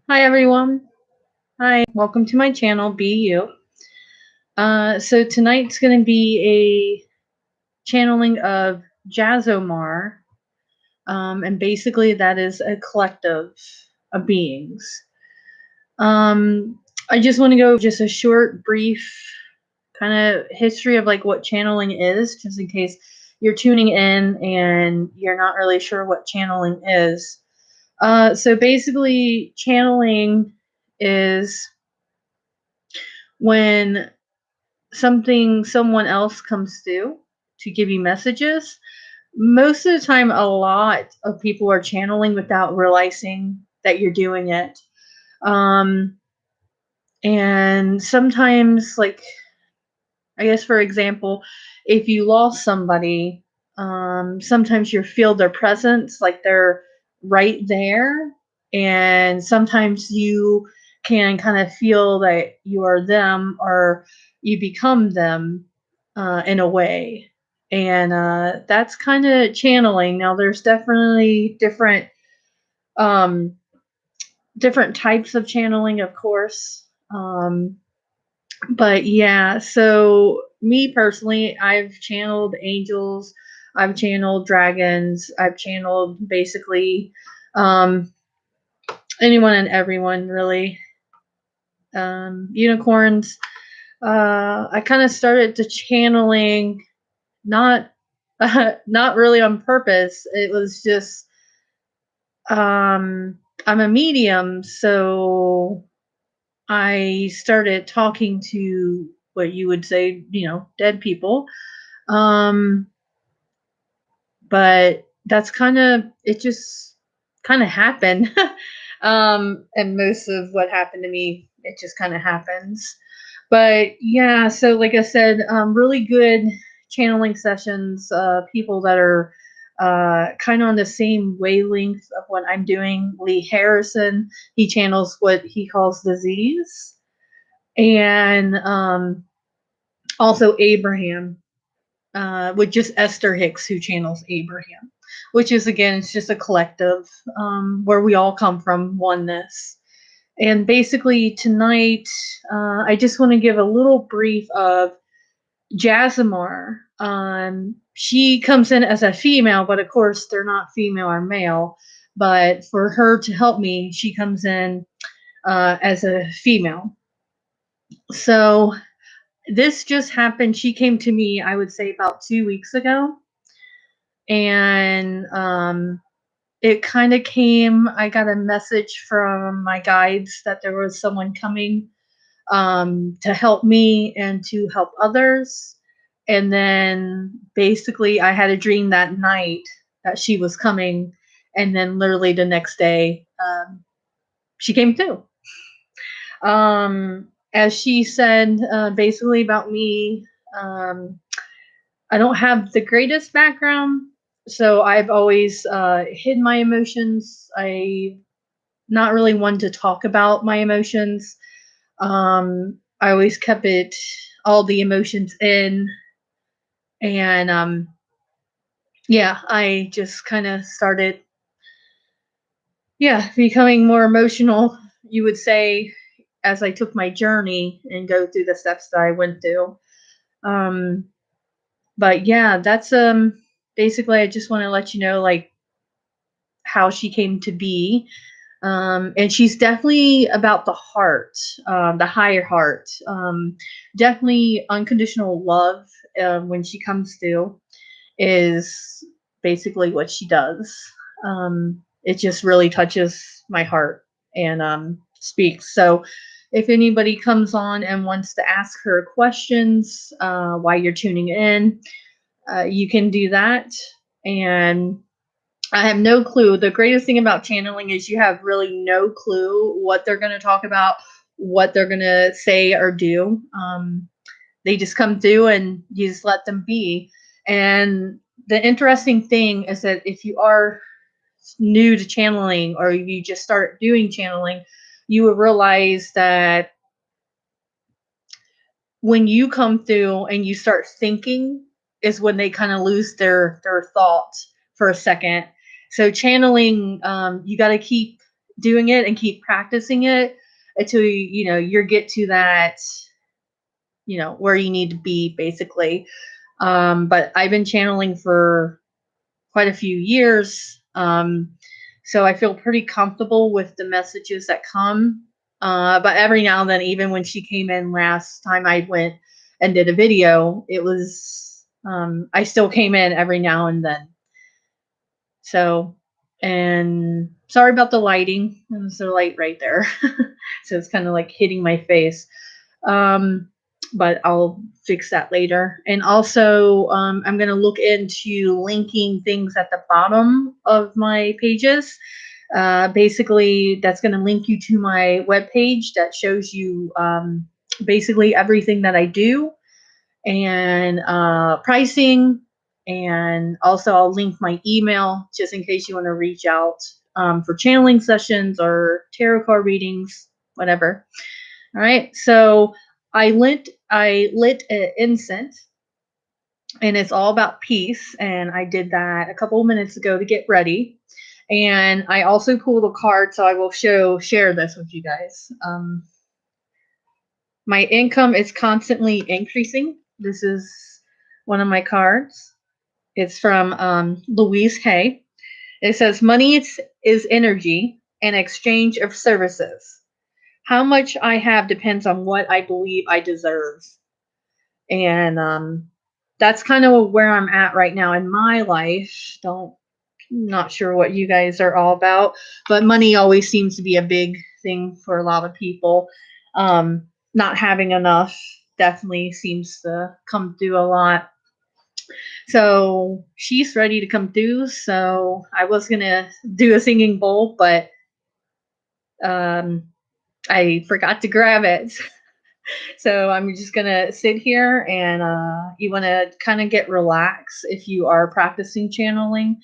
Hi everyone. Hi, welcome to my channel, Be You. So tonight's going to be a channeling of JamiSo'mar, and basically that is a collective of beings. I just want to go just a short, brief kind of history of like what channeling is, just in case you're tuning in and you're not really sure what channeling is. So basically, channeling is when someone else comes through to give you messages. Most of the time, a lot of people are channeling without realizing that you're doing it. Um, and sometimes, like, I guess, for example, if you lost somebody, sometimes you feel their presence, like they're right there. And sometimes you can kind of feel that you are them or you become them in a way. And that's kind of channeling. Now, there's definitely um, different types of channeling, of course. But yeah, so me personally, I've channeled angels, I've channeled dragons, I've channeled basically um, anyone and everyone, really. Unicorns. I kind of started to channeling not not really on purpose. It was just I'm a medium, so I started talking to what you would say, dead people. Um, but that's kind of it just kind of happened. And most of what happened to me, it just kind of happens. But yeah, so like I said, really good channeling sessions, people that are kind of on the same wavelength of what I'm doing. Lee Harrison, he channels what he calls disease. And also Abraham, with just Esther Hicks, who channels Abraham, which is again, it's just a collective where we all come from, oneness. And basically, tonight, I just want to give a little brief of JamiSo'mar. She comes in as a female, but of course, they're not female or male. But for her to help me, she comes in as a female. So this just happened. She came to me, I would say, about 2 weeks ago. And it kind of came, I got a message from my guides that there was someone coming to help me and to help others. And then basically, I had a dream that night that she was coming. And then, literally, the next day, she came too. As she said, basically about me, um, I don't have the greatest background, so I've always hid my emotions. I not really one to talk about my emotions. I always kept all the emotions in, and yeah, I just kind of started, yeah, becoming more emotional. You would say, as I took my journey and go through the steps that I went through. Um, but yeah, that's basically, I just want to let you know, like, how she came to be. And she's definitely about the heart, the higher heart. Definitely unconditional love, when she comes through, is basically what she does. It just really touches my heart and speaks. So if anybody comes on and wants to ask her questions while you're tuning in, you can do that. And I have no clue. The greatest thing about channeling is you have really no clue what they're going to talk about, what they're going to say or do. They just come through and you just let them be. And the interesting thing is that if you are new to channeling or you just start doing channeling, you will realize that when you come through and you start thinking is when they kind of lose their thoughts for a second. So channeling, you got to keep doing it and keep practicing it until you get to that, where you need to be, basically. But I've been channeling for quite a few years. So I feel pretty comfortable with the messages that come. But every now and then, even when she came in last time I went and did a video, it was, I still came in every now and then. So, and sorry about the lighting. There's a light right there. So it's kind of like hitting my face. Um, but I'll fix that later. And also, I'm going to look into linking things at the bottom of my pages. Basically, that's going to link you to my webpage that shows you basically everything that I do, and pricing. And also, I'll link my email just in case you want to reach out for channeling sessions or tarot card readings, whatever. All right. So I lit an incense, and it's all about peace. And I did that a couple of minutes ago to get ready. And I also pulled a card, so I will share this with you guys. My income is constantly increasing. This is one of my cards. It's from Louise Hay. It says, "Money is energy, an exchange of services. How much I have depends on what I believe I deserve." And that's kind of where I'm at right now in my life. Not sure what you guys are all about, but money always seems to be a big thing for a lot of people. Not having enough definitely seems to come through a lot. So she's ready to come through. So I was gonna do a singing bowl, but um, I forgot to grab it. So I'm just gonna sit here, and you want to kind of get relaxed if you are practicing channeling.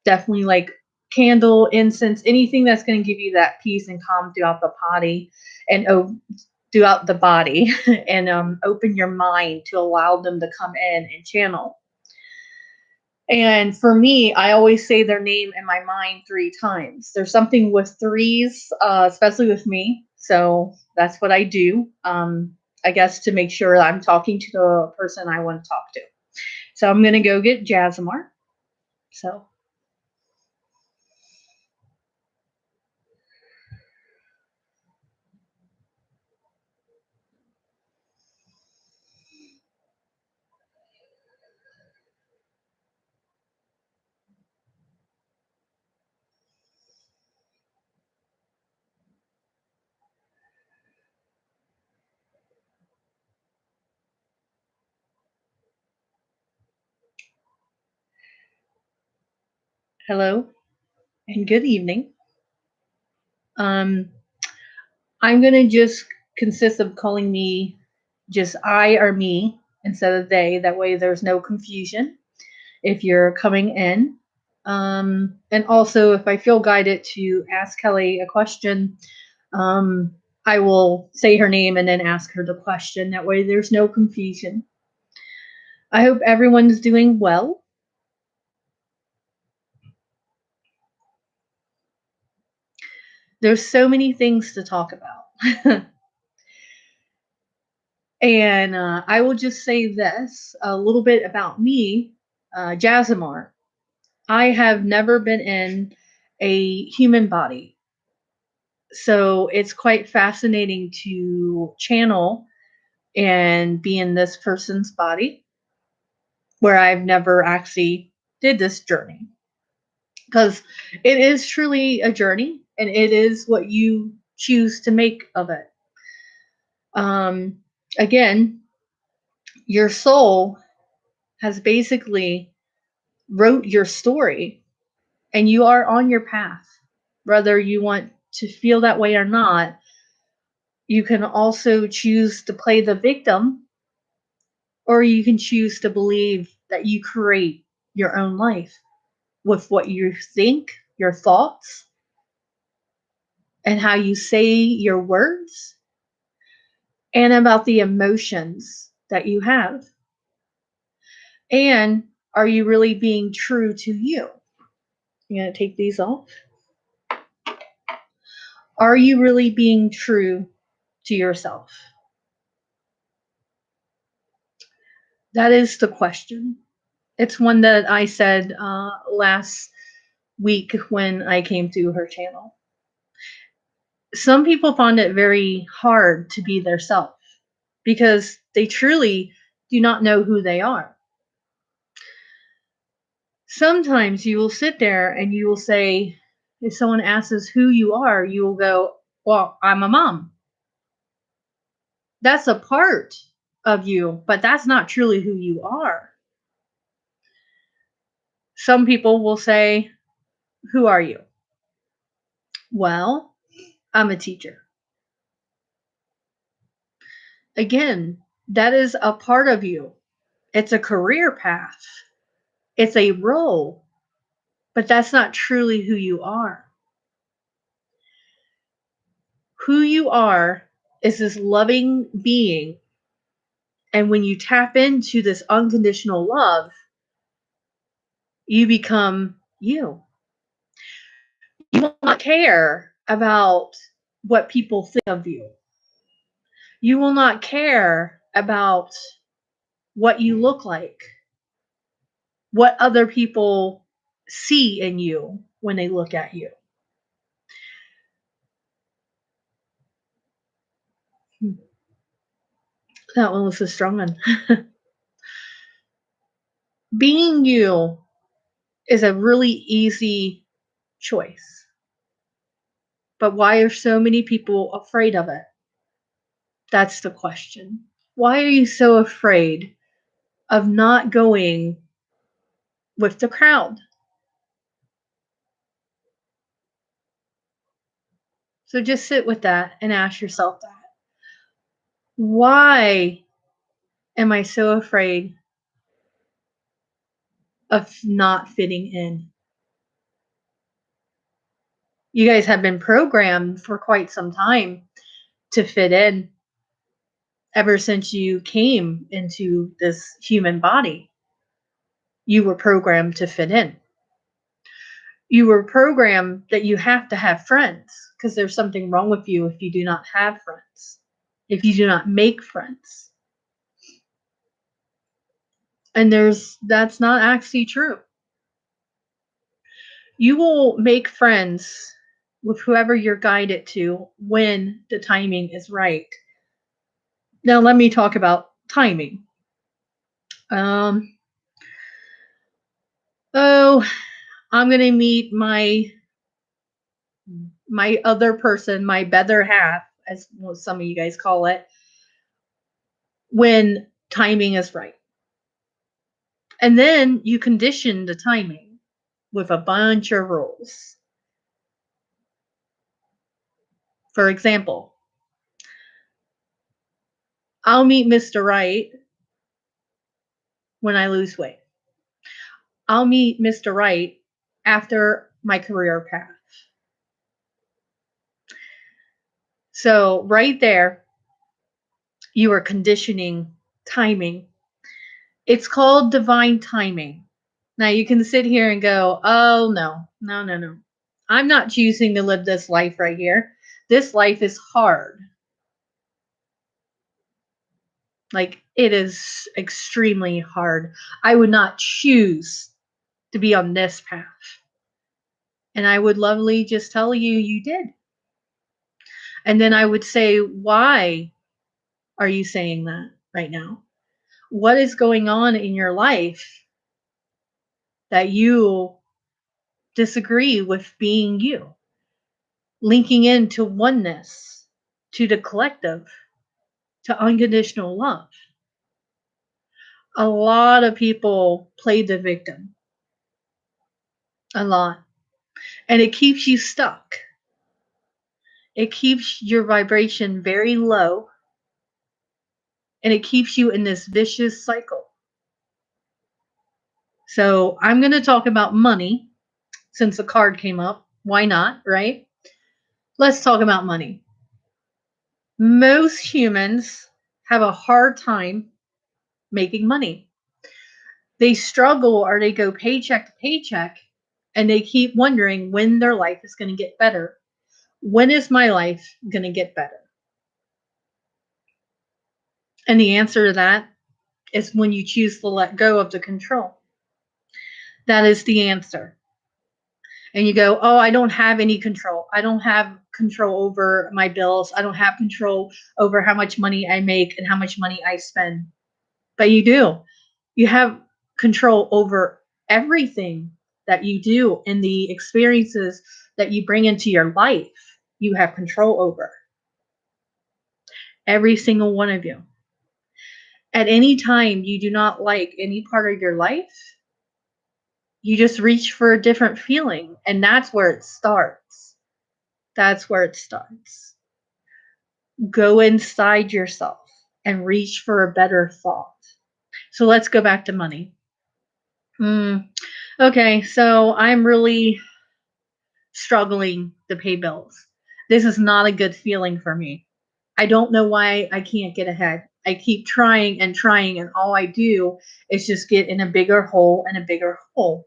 Definitely like candle, incense, anything that's going to give you that peace and calm throughout the body, and throughout the body, and open your mind to allow them to come in and channel. And for me, I always say their name in my mind 3 times. There's something with threes, especially with me. So that's what I do. I guess to make sure I'm talking to the person I want to talk to. So I'm going to go get JamiSo'mar. So, hello and good evening. Um, I'm going to just consist of calling me just I or me instead of they. That way there's no confusion if you're coming in. And also, if I feel guided to ask Kelly a question, um, I will say her name and then ask her the question. That way there's no confusion. I hope everyone is doing well. There's so many things to talk about. And I will just say this a little bit about me, JamiSo'mar. I have never been in a human body. So it's quite fascinating to channel and be in this person's body where I've never actually did this journey. Because it is truly a journey, and it is what you choose to make of it. Again, your soul has basically wrote your story, and you are on your path. Whether you want to feel that way or not, you can also choose to play the victim, or you can choose to believe that you create your own life with what you think, your thoughts, and how you say your words, and about the emotions that you have. And are you really being true to you? You gonna take these off? Are you really being true to yourself? That is the question. It's one that I said last week when I came to her channel. Some people find it very hard to be their self because they truly do not know who they are. Sometimes you will sit there and you will say, if someone asks who you are, you will go, well, I'm a mom. That's a part of you, but that's not truly who you are. Some people will say, who are you? Well, I'm a teacher. Again, that is a part of you. It's a career path. It's a role, but that's not truly who you are. Who you are is this loving being. And when you tap into this unconditional love, you become you. You will not care about what people think of you. You will not care about what you look like, what other people see in you when they look at you. That one was a strong one. Being you is a really easy choice. But why are so many people afraid of it? That's the question. Why are you so afraid of not going with the crowd? So just sit with that and ask yourself that. Why am I so afraid of not fitting in? You guys have been programmed for quite some time to fit in ever since you came into this human body. You were programmed to fit in. You were programmed that you have to have friends because there's something wrong with you if you do not have friends, if you do not make friends. And that's not actually true. You will make friends with whoever you're guided to when the timing is right. Now let me talk about timing. Um, oh, I'm gonna meet my other person, my better half, as some of you guys call it, when timing is right. And then you condition the timing with a bunch of rules. For example, I'll meet Mr. Right when I lose weight. I'll meet Mr. Right after my career path. So, right there, you are conditioning timing. It's called divine timing. Now, you can sit here and go, oh, no, no, no, no. I'm not choosing to live this life right here. This life is hard. Like, it is extremely hard. I would not choose to be on this path. And I would lovely just tell you, you did. And then I would say, why are you saying that right now? What is going on in your life that you disagree with being you? Linking into oneness, to the collective, to unconditional love. A lot of people play the victim. A lot. And it keeps you stuck. It keeps your vibration very low. And it keeps you in this vicious cycle. So I'm going to talk about money since the card came up. Why not, right? Let's talk about money. Most humans have a hard time making money. They struggle or they go paycheck to paycheck and they keep wondering when their life is going to get better. When is my life going to get better? And the answer to that is when you choose to let go of the control. That is the answer. And you go, oh, I don't have any control. I don't have control over my bills. I don't have control over how much money I make and how much money I spend. But you do. You have control over everything that you do and the experiences that you bring into your life. You have control over every single one of you. At any time you do not like any part of your life, you just reach for a different feeling. And that's where it starts. That's where it starts. Go inside yourself and reach for a better thought. So let's go back to money. Okay, so I'm really struggling to pay bills. This is not a good feeling for me. I don't know why I can't get ahead. I keep trying, and all I do is just get in a bigger hole and a bigger hole.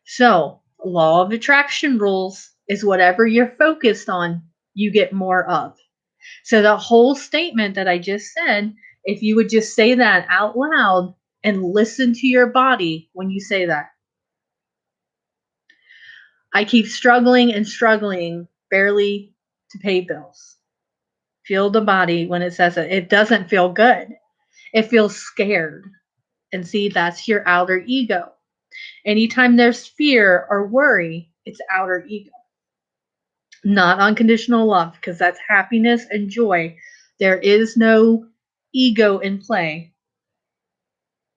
So, law of attraction rules is whatever you're focused on, you get more of. So, the whole statement that I just said, if you would just say that out loud and listen to your body when you say that. I keep struggling and struggling barely to pay bills. Feel the body when it says it. It doesn't feel good. It feels scared. And see, that's your outer ego. Anytime there's fear or worry, it's outer ego. Not unconditional love, because that's happiness and joy. There is no ego in play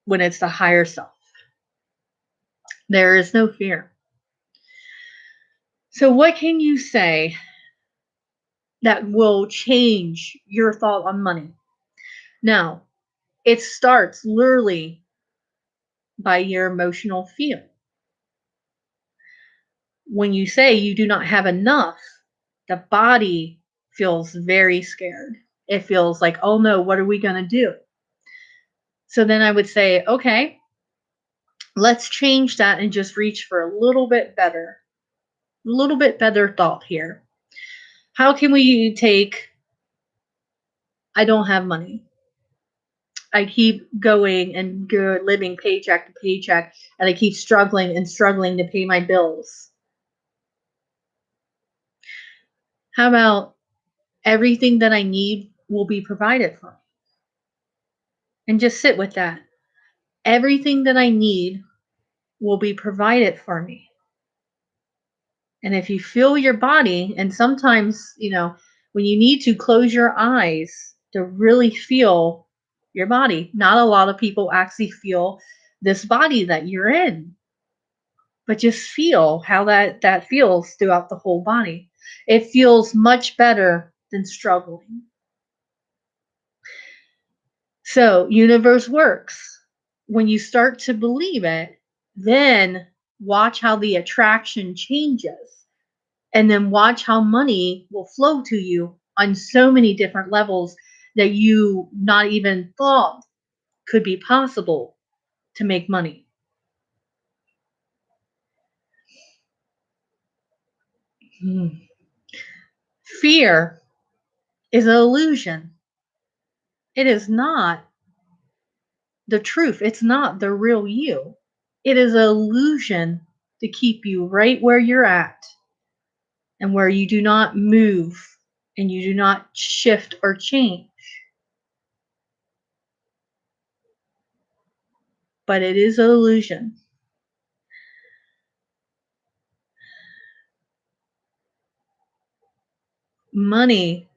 when it's the higher self. There is no fear. So, what can you say that will change your thought on money? Now, it starts literally by your emotional feel. When you say you do not have enough, the body feels very scared. It feels like, oh no, what are we going to do? So then I would say, okay, let's change that and just reach for a little bit better thought here. How can we take, I don't have money. I keep going and living paycheck to paycheck, and I keep struggling and struggling to pay my bills. How about everything that I need will be provided for me? And just sit with that. Everything that I need will be provided for me. And if you feel your body, and sometimes, when you need to close your eyes to really feel your body, not a lot of people actually feel this body that you're in, but just feel how that feels throughout the whole body. It feels much better than struggling. So, universe works. When you start to believe it, then watch how the attraction changes. And then watch how money will flow to you on so many different levels that you not even thought could be possible to make money. Fear is an illusion. It is not the truth. It's not the real you. It is an illusion to keep you right where you're at and where you do not move and you do not shift or change. But it is an illusion. Money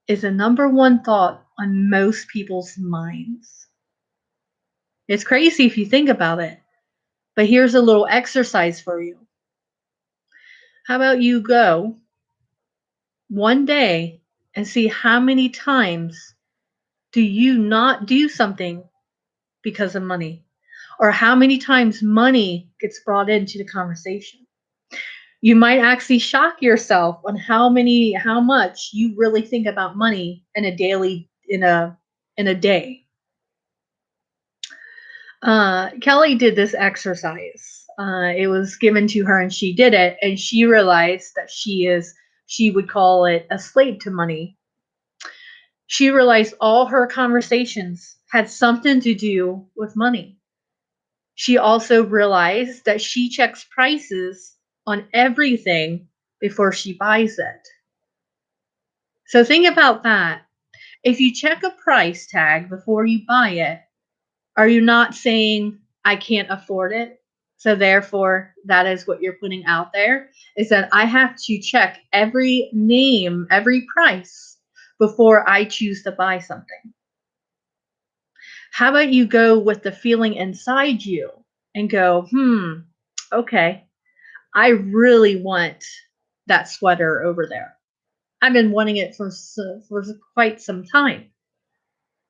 is a number one thought on most people's minds. It's crazy if you think about it, but here's a little exercise for you. How about you go one day and see how many times do you not do something because of money? Or how many times money gets brought into the conversation? You might actually shock yourself on how much you really think about money in a day. Kelly did this exercise. It was given to her and she did it, and she realized that she would call it a slave to money. She realized all her conversations had something to do with money. She also realized that she checks prices on everything before she buys it. So think about that. If you check a price tag before you buy it, are you not saying, I can't afford it? So therefore, that is what you're putting out there, is that I have to check every name, every price before I choose to buy something. How about you go with the feeling inside you and go, okay, I really want that sweater over there. I've been wanting it for quite some time.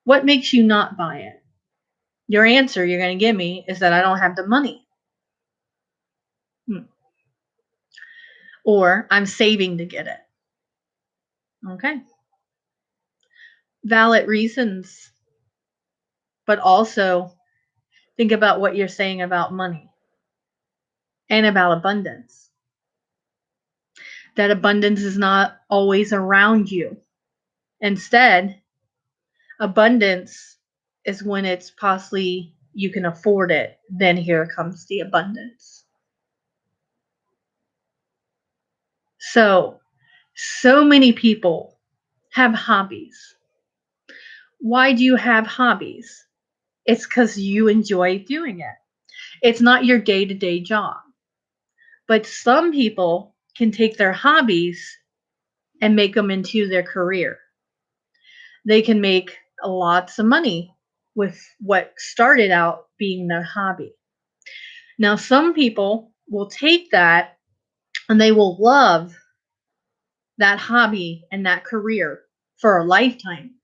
What makes you not buy it? Your answer you're going to give me is that I don't have the money. Or I'm saving to get it. Okay. Valid reasons, but also think about what you're saying about money and about abundance. That abundance is not always around you. Instead, abundance is when it's possibly you can afford it. Then here comes the abundance. So many people have hobbies. Why do you have hobbies? It's because you enjoy doing it. It's not your day to day job. But some people can take their hobbies and make them into their career. They can make lots of money with what started out being their hobby. Now, some people will take that and they will love that hobby and that career for a lifetime,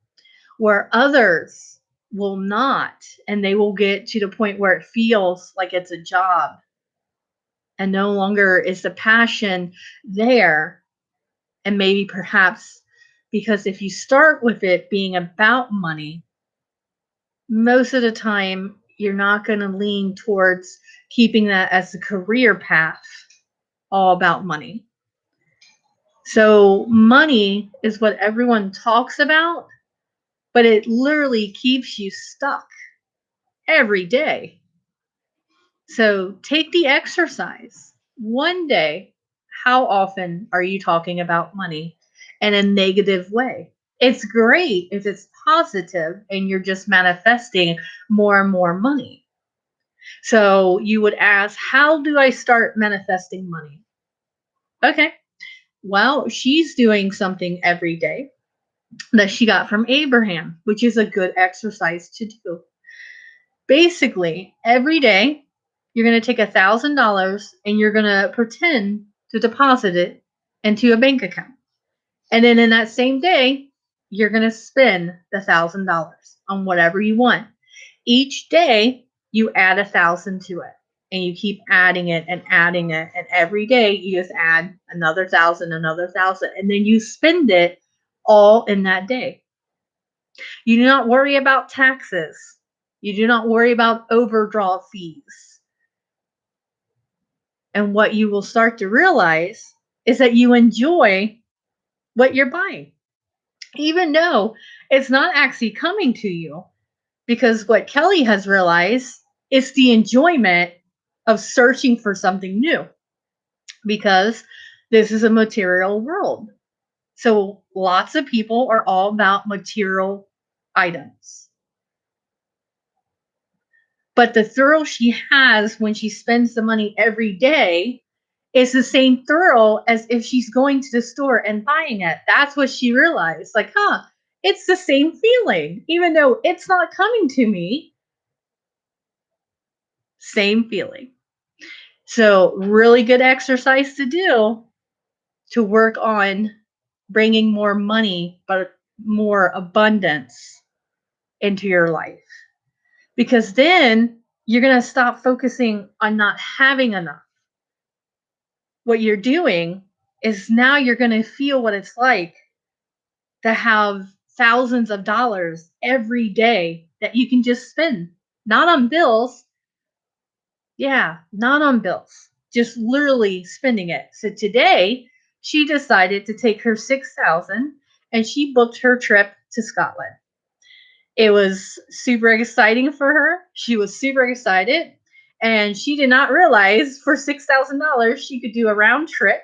where others will not, and they will get to the point where it feels like it's a job and no longer is the passion there. And maybe perhaps because if you start with it being about money, most of the time you're not going to lean towards keeping that as a career path, all about money. So, money is what everyone talks about, but it literally keeps you stuck every day. So, take the exercise. One day, how often are you talking about money in a negative way? It's great if it's positive and you're just manifesting more and more money. So you would ask, how do I start manifesting money? Okay, well, she's doing something every day that she got from Abraham, which is a good exercise to do. Basically, every day you're going to take $1,000 and you're going to pretend to deposit it into a bank account. And then in that same day, you're going to spend the $1,000 on whatever you want. Each day, you add 1,000 to it, and you keep adding it and adding it. And every day, you just add another 1,000, another 1,000, and then you spend it all in that day. You do not worry about taxes. You do not worry about overdraw fees. And what you will start to realize is that you enjoy what you're buying, even though it's not actually coming to you. Because what Kelly has realized is the enjoyment of searching for something new, because this is a material world. So lots of people are all about material items. But the thrill she has when she spends the money every day is the same thrill as if she's going to the store and buying it. That's what she realized. Like, it's the same feeling. Even though it's not coming to me, same feeling. So, really good exercise to do to work on bringing more money, but more abundance into your life. Because then you're going to stop focusing on not having enough. What you're doing is now you're going to feel what it's like to have thousands of dollars every day that you can just spend, not on bills, Yeah, not on bills, just literally spending it. So today, she decided to take her 6,000 and she booked her trip to Scotland. It was super exciting for her. She was super excited. And she did not realize for $6,000 she could do a round trip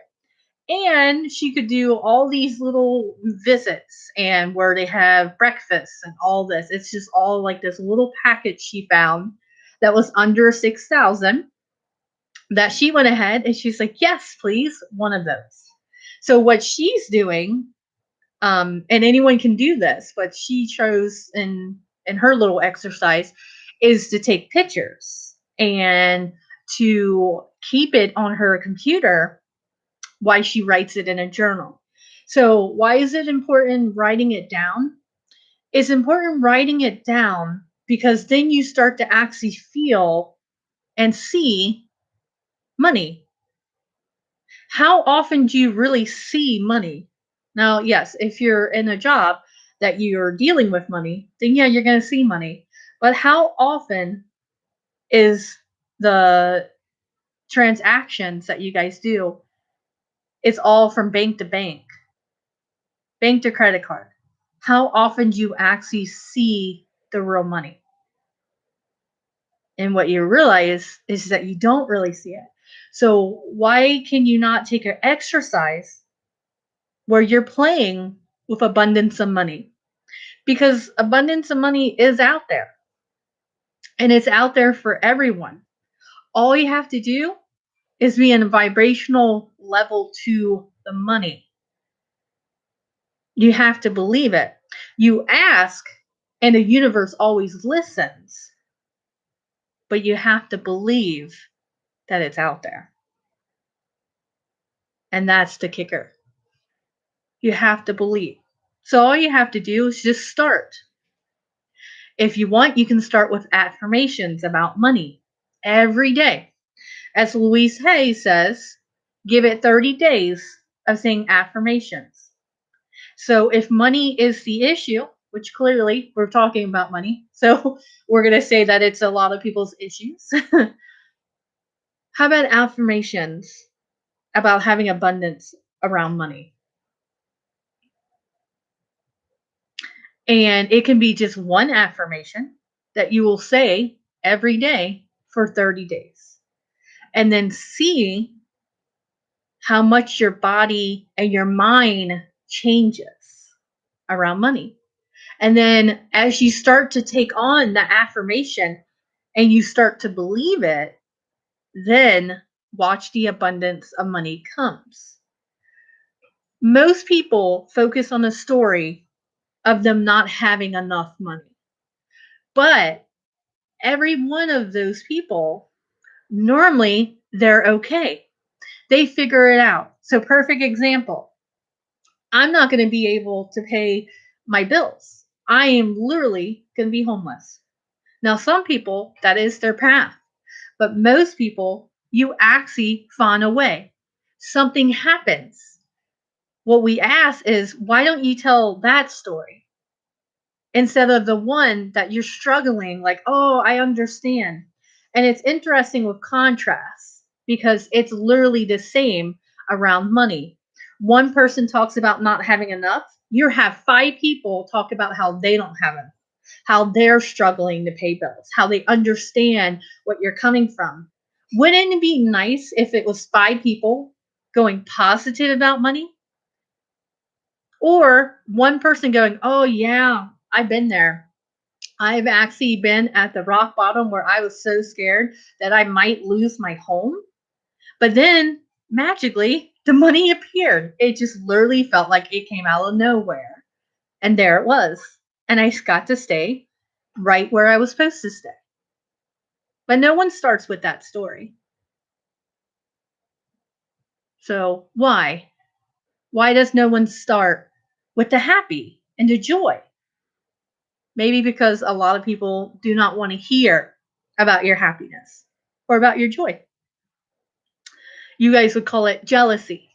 and she could do all these little visits and where they have breakfast and all this. It's just all like this little package she found that was under 6,000 that she went ahead and she's like, "Yes, please, one of those." So what she's doing, and anyone can do this, but she chose in her little exercise is to take pictures and to keep it on her computer while she writes it in a journal. So why is it important writing it down? It's important writing it down because then you start to actually feel and see money. How often do you really see money? Now, yes, if you're in a job that you're dealing with money, then yeah, you're going to see money. But how often is the transactions that you guys do? It's all from bank to bank to credit card. How often do you actually see the real money? And what you realize is that you don't really see it. So, why can you not take an exercise where you're playing with abundance of money? Because abundance of money is out there and it's out there for everyone. All you have to do is be in a vibrational level to the money. You have to believe it. You ask, and the universe always listens, but you have to believe that it's out there. And that's the kicker. You have to believe. So all you have to do is just start. If you want, you can start with affirmations about money every day. As Louise Hay says, give it 30 days of saying affirmations. So if money is the issue, which clearly we're talking about money, so we're going to say that it's a lot of people's issues. How about affirmations about having abundance around money? And it can be just one affirmation that you will say every day for 30 days. And then see how much your body and your mind changes around money. And then as you start to take on the affirmation and you start to believe it, then watch the abundance of money comes. Most people focus on the story of them not having enough money. But every one of those people, normally they're okay. They figure it out. So, perfect example, I'm not going to be able to pay my bills. I am literally going to be homeless. Now, some people, that is their path. But most people, you actually find a way. Something happens. What we ask is, why don't you tell that story instead of the one that you're struggling, like, oh, I understand. And it's interesting with contrast because it's literally the same around money. One person talks about not having enough. You have five people talk about how they don't have enough, how they're struggling to pay bills, how they understand what you're coming from. Wouldn't it be nice if it was five people going positive about money? Or one person going, oh, yeah, I've been there. I've actually been at the rock bottom where I was so scared that I might lose my home. But then magically, the money appeared. It just literally felt like it came out of nowhere. And there it was. And I got to stay right where I was supposed to stay. But no one starts with that story. So why? Why does no one start with the happy and the joy? Maybe because a lot of people do not want to hear about your happiness or about your joy. You guys would call it jealousy.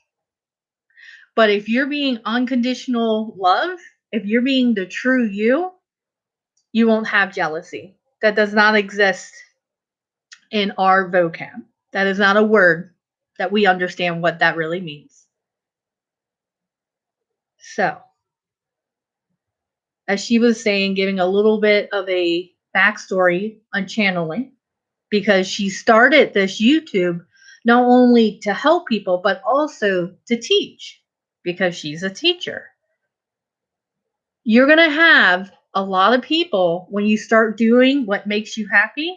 But if you're being unconditional love, if you're being the true you, you won't have jealousy. That does not exist in our vocab. That is not a word that we understand what that really means. So, as she was saying, giving a little bit of a backstory on channeling, because she started this YouTube not only to help people, but also to teach, because she's a teacher. You're going to have a lot of people when you start doing what makes you happy.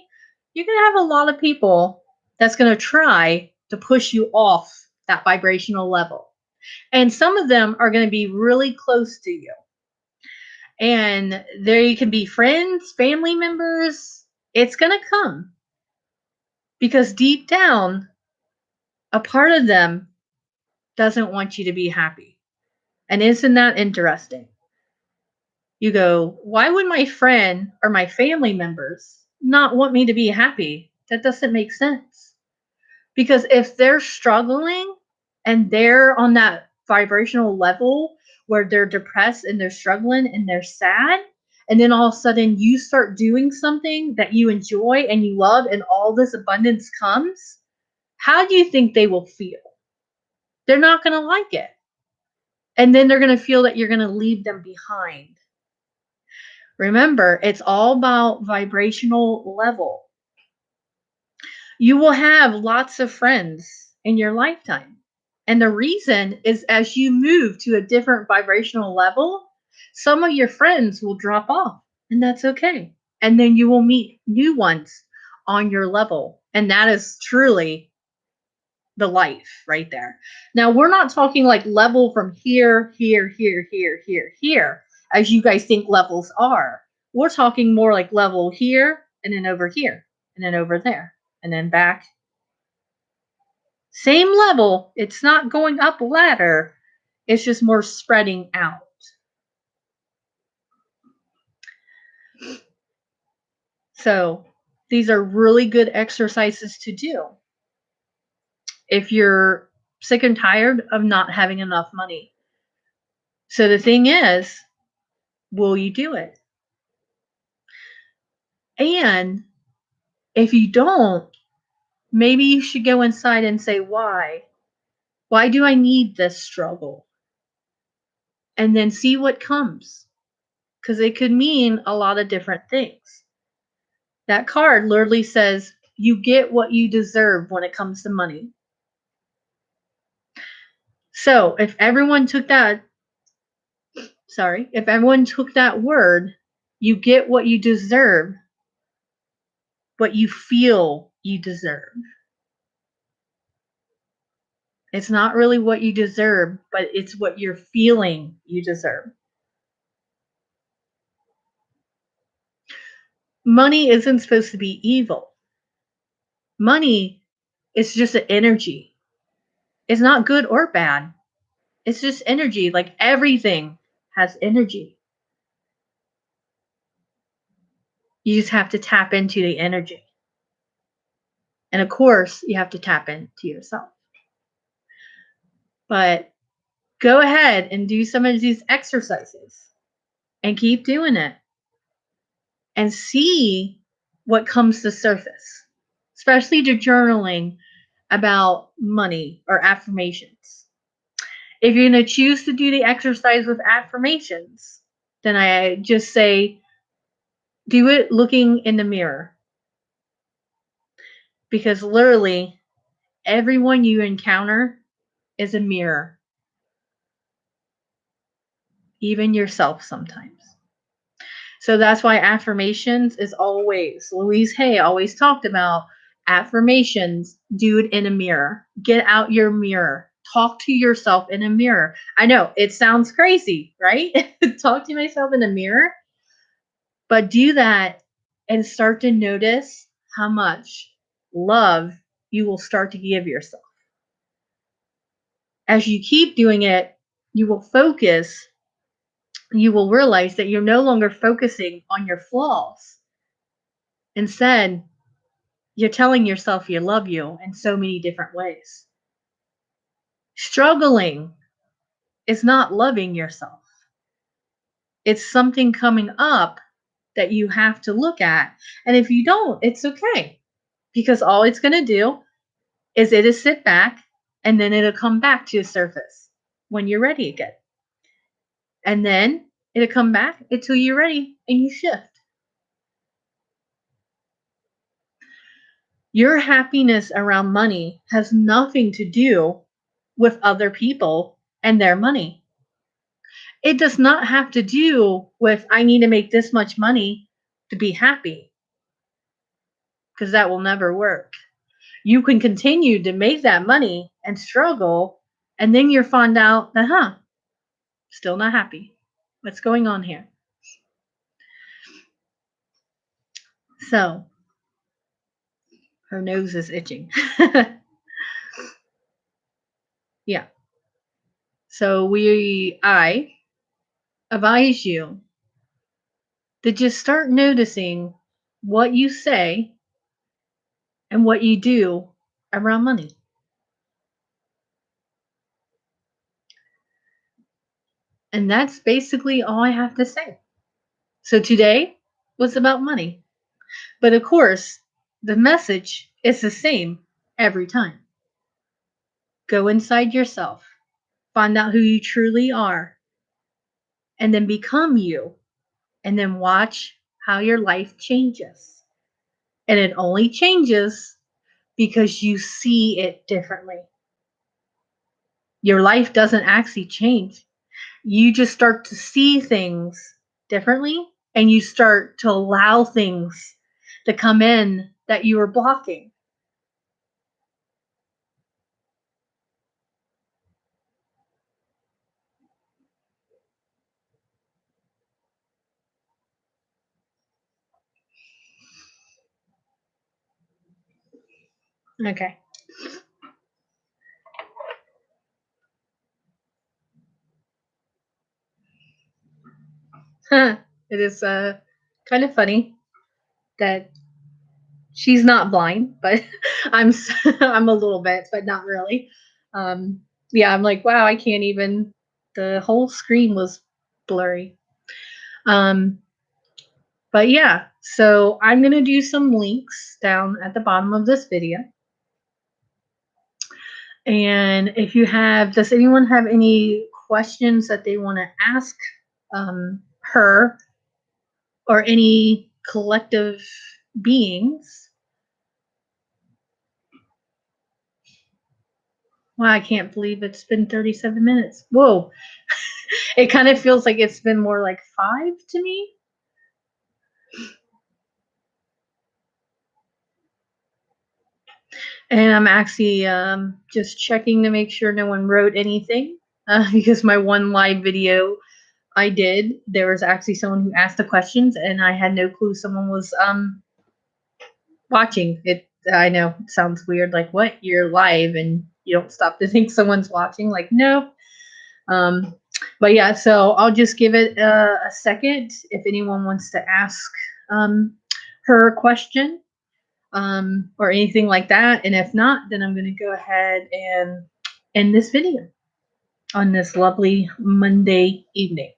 You're going to have a lot of people that's going to try to push you off that vibrational level. And some of them are going to be really close to you. And they can be friends, family members. It's going to come because deep down, a part of them doesn't want you to be happy. And isn't that interesting? You go, why would my friend or my family members not want me to be happy? That doesn't make sense. Because if they're struggling and they're on that vibrational level where they're depressed and they're struggling and they're sad, and then all of a sudden you start doing something that you enjoy and you love and all this abundance comes, how do you think they will feel? They're not going to like it. And then they're going to feel that you're going to leave them behind. Remember, it's all about vibrational level. You will have lots of friends in your lifetime. And the reason is as you move to a different vibrational level, some of your friends will drop off, and that's okay. And then you will meet new ones on your level. And that is truly the life right there. Now, we're not talking like level from here, here, here, here, here, here, as you guys think levels are. We're talking more like level here, and then over here, and then over there, and then back. Same level. It's not going up a ladder. It's just more spreading out. So these are really good exercises to do if you're sick and tired of not having enough money. So the thing is, will you do it? And if you don't, maybe you should go inside and say, why? Why do I need this struggle? And then see what comes. Because it could mean a lot of different things. That card literally says, you get what you deserve when it comes to money. So if everyone took that word, you get what you deserve, what you feel you deserve. It's not really what you deserve, but it's what you're feeling you deserve. Money isn't supposed to be evil. Money is just an energy. It's not good or bad. It's just energy. Like everything has energy. You just have to tap into the energy. And of course, you have to tap into yourself. But go ahead and do some of these exercises and keep doing it and see what comes to surface, especially to journaling about money or affirmations. If you're going to choose to do the exercise with affirmations, then I just say do it looking in the mirror. Because literally, everyone you encounter is a mirror, even yourself sometimes. So that's why affirmations is always, Louise Hay always talked about affirmations, do it in a mirror. Get out your mirror. Talk to yourself in a mirror. I know it sounds crazy, right? Talk to myself in a mirror. But do that and start to notice how much love you will start to give yourself. As you keep doing it, you will focus, you will realize that you're no longer focusing on your flaws. Instead, you're telling yourself you love you in so many different ways. Struggling is not loving yourself. It's something coming up that you have to look at. And if you don't, it's okay. because all it's going to do is it'll sit back and then it'll come back to the surface when you're ready again. And then it'll come back until you're ready and you shift. Your happiness around money has nothing to do with other people and their money. It does not have to do with, I need to make this much money to be happy, because that will never work. You can continue to make that money and struggle, and then you'll find out that, still not happy. What's going on here? So, her nose is itching. Yeah. So I advise you to just start noticing what you say and what you do around money. And that's basically all I have to say. So today was about money. But of course, the message is the same every time. Go inside yourself, find out who you truly are, and then become you, and then watch how your life changes. And it only changes because you see it differently. Your life doesn't actually change. You just start to see things differently, and you start to allow things to come in that you were blocking. Okay. It is kind of funny that she's not blind, but I'm I'm a little bit, but not really. Um, yeah, I'm like, wow, I can't even. The whole screen was blurry. Um, but yeah, so I'm gonna do some links down at the bottom of this video. And if you have, does anyone have any questions that they want to ask her or any collective beings? Wow, I can't believe it's been 37 minutes. Whoa. It kind of feels like it's been more like 5 to me. And I'm actually just checking to make sure no one wrote anything because my one live video I did, there was actually someone who asked the questions and I had no clue someone was watching it. I know it sounds weird, like, what, you're live and you don't stop to think someone's watching? Like, nope. But yeah, so I'll just give it a second if anyone wants to ask her a question or anything like that. And if not, then I'm going to go ahead and end this video on this lovely Monday evening.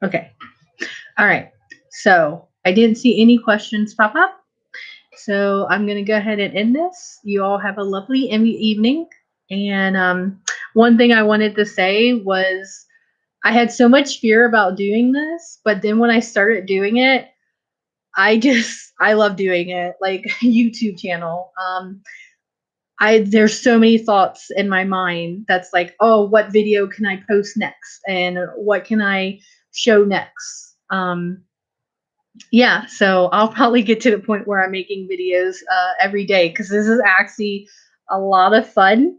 Okay. All right. So I didn't see any questions pop up. So I'm going to go ahead and end this. You all have a lovely evening. And one thing I wanted to say was I had so much fear about doing this, but then when I started doing it, I love doing it. Like YouTube channel. There's so many thoughts in my mind that's like, oh, what video can I post next? And what can I show next? Yeah, so I'll probably get to the point where I'm making videos every day because this is actually a lot of fun.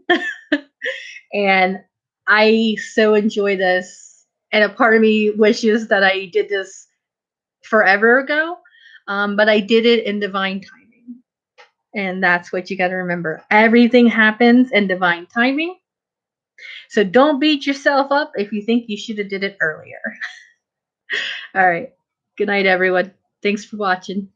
And I so enjoy this. And a part of me wishes that I did this forever ago, but I did it in divine timing. And that's what you got to remember. Everything happens in divine timing. So don't beat yourself up if you think you should have did it earlier. All right. Good night, everyone. Thanks for watching.